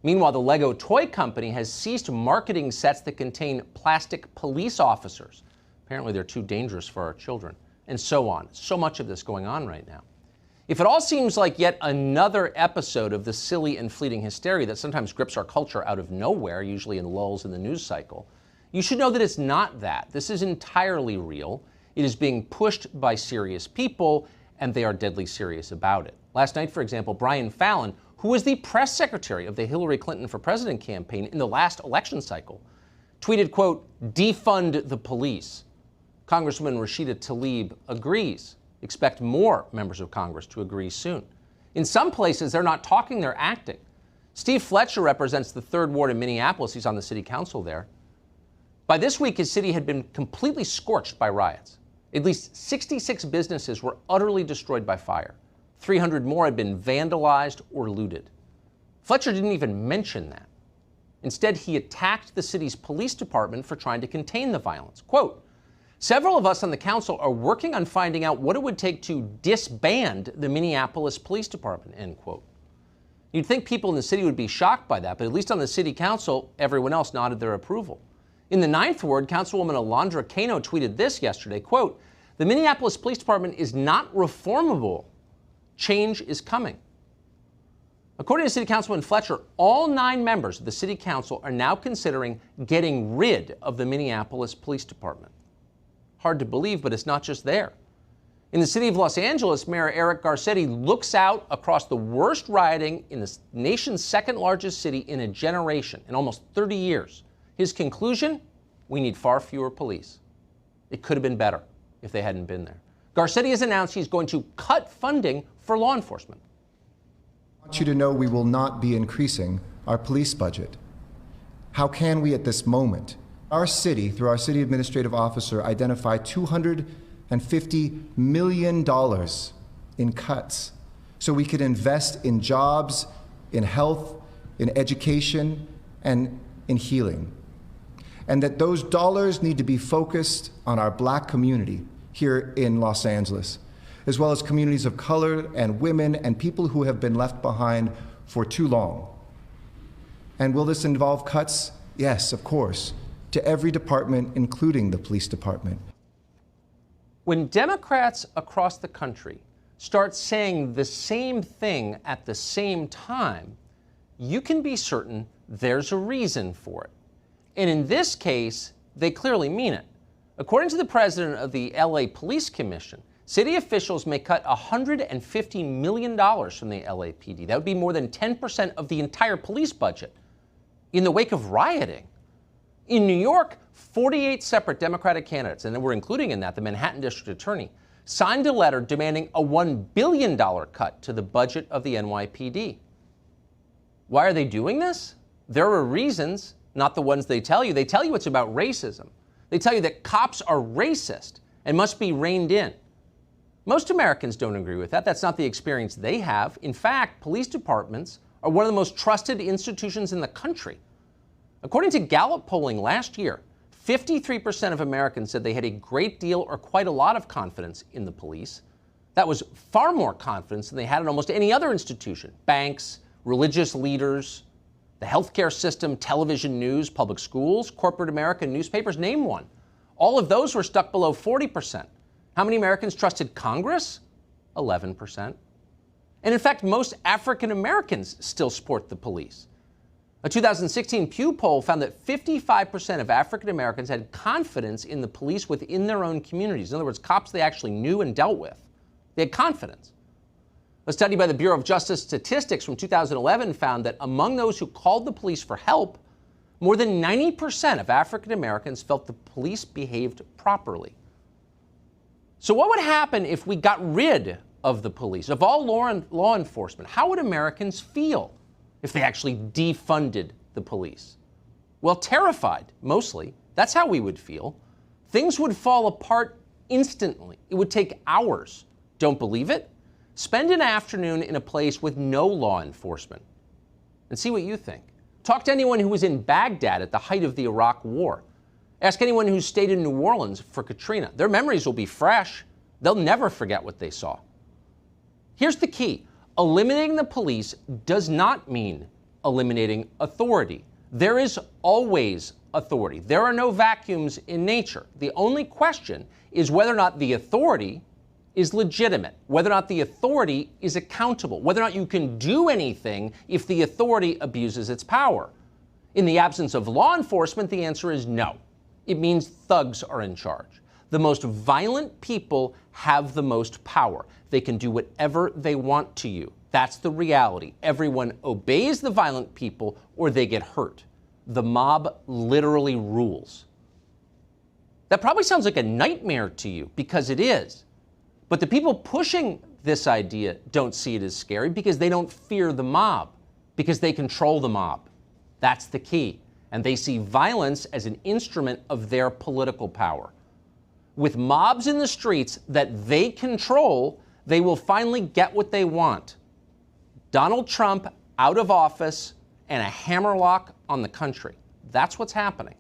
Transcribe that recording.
Meanwhile, the Lego toy company has ceased marketing sets that contain plastic police officers. Apparently, they're too dangerous for our children, and so on. So much of this going on right now. If it all seems like yet another episode of the silly and fleeting hysteria that sometimes grips our culture out of nowhere, usually in lulls in the news cycle, you should know that it's not that. This is entirely real. It is being pushed by serious people, and they are deadly serious about it. Last night, for example, Brian Fallon, who was the press secretary of the Hillary Clinton for President campaign in the last election cycle, tweeted, quote, "Defund the police." Congresswoman Rashida Tlaib agrees. Expect more members of Congress to agree soon. In some places, they're not talking, they're acting. Steve Fletcher represents the 3rd Ward in Minneapolis. He's on the city council there. By this week, his city had been completely scorched by riots. At least 66 businesses were utterly destroyed by fire. 300 more had been vandalized or looted. Fletcher didn't even mention that. Instead, he attacked the city's police department for trying to contain the violence. Quote, "Several of us on the council are working on finding out what it would take to disband the Minneapolis Police Department," end quote. You'd think people in the city would be shocked by that, but at least on the city council, everyone else nodded their approval. In the 9th Ward, Councilwoman Alondra Cano tweeted this yesterday, quote, "The Minneapolis Police Department is not reformable. Change is coming." According to City Councilman Fletcher, all 9 members of the City Council are now considering getting rid of the Minneapolis Police Department. Hard to believe, but it's not just there. In the city of Los Angeles, Mayor Eric Garcetti looks out across the worst rioting in the nation's 2nd largest city in a generation, in almost 30 years. His conclusion, we need far fewer police. It could have been better if they hadn't been there. Garcetti has announced he's going to cut funding for law enforcement. I want you to know we will not be increasing our police budget. How can we at this moment? Our city, through our city administrative officer, identified $250 million in cuts so we could invest in jobs, in health, in education, and in healing. And that those dollars need to be focused on our Black community here in Los Angeles, as well as communities of color and women and people who have been left behind for too long. And will this involve cuts? Yes, of course, to every department, including the police department. When Democrats across the country start saying the same thing at the same time, you can be certain there's a reason for it. And in this case, they clearly mean it. According to the president of the LA Police Commission, city officials may cut $150 million from the LAPD. That would be more than 10% of the entire police budget in the wake of rioting. In New York, 48 separate Democratic candidates, and we're including in that the Manhattan District Attorney, signed a letter demanding a $1 billion cut to the budget of the NYPD. Why are they doing this? There are reasons, not the ones they tell you. They tell you it's about racism. They tell you that cops are racist and must be reined in. Most Americans don't agree with that. That's not the experience they have. In fact, police departments are one of the most trusted institutions in the country. According to Gallup polling last year, 53% of Americans said they had a great deal or quite a lot of confidence in the police. That was far more confidence than they had in almost any other institution. Banks, religious leaders, the healthcare system, television news, public schools, corporate America, newspapers, name one. All of those were stuck below 40%. How many Americans trusted Congress? 11%. And in fact, most African Americans still support the police. A 2016 Pew poll found that 55% of African Americans had confidence in the police within their own communities. In other words, cops they actually knew and dealt with. They had confidence. A study by the Bureau of Justice Statistics from 2011 found that among those who called the police for help, more than 90% of African Americans felt the police behaved properly. So what would happen if we got rid of the police, of all law enforcement? How would Americans feel if they actually defunded the police? Well, terrified, mostly. That's how we would feel. Things would fall apart instantly. It would take hours. Don't believe it? Spend an afternoon in a place with no law enforcement and see what you think. Talk to anyone who was in Baghdad at the height of the Iraq War. Ask anyone who stayed in New Orleans for Katrina. Their memories will be fresh. They'll never forget what they saw. Here's the key. Eliminating the police does not mean eliminating authority. There is always authority. There are no vacuums in nature. The only question is whether or not the authority is legitimate, whether or not the authority is accountable, whether or not you can do anything if the authority abuses its power. In the absence of law enforcement, the answer is no. It means thugs are in charge. The most violent people have the most power. They can do whatever they want to you. That's the reality. Everyone obeys the violent people or they get hurt. The mob literally rules. That probably sounds like a nightmare to you, because it is. But the people pushing this idea don't see it as scary because they don't fear the mob, because they control the mob. That's the key. And they see violence as an instrument of their political power. With mobs in the streets that they control, they will finally get what they want. Donald Trump out of office and a hammerlock on the country. That's what's happening.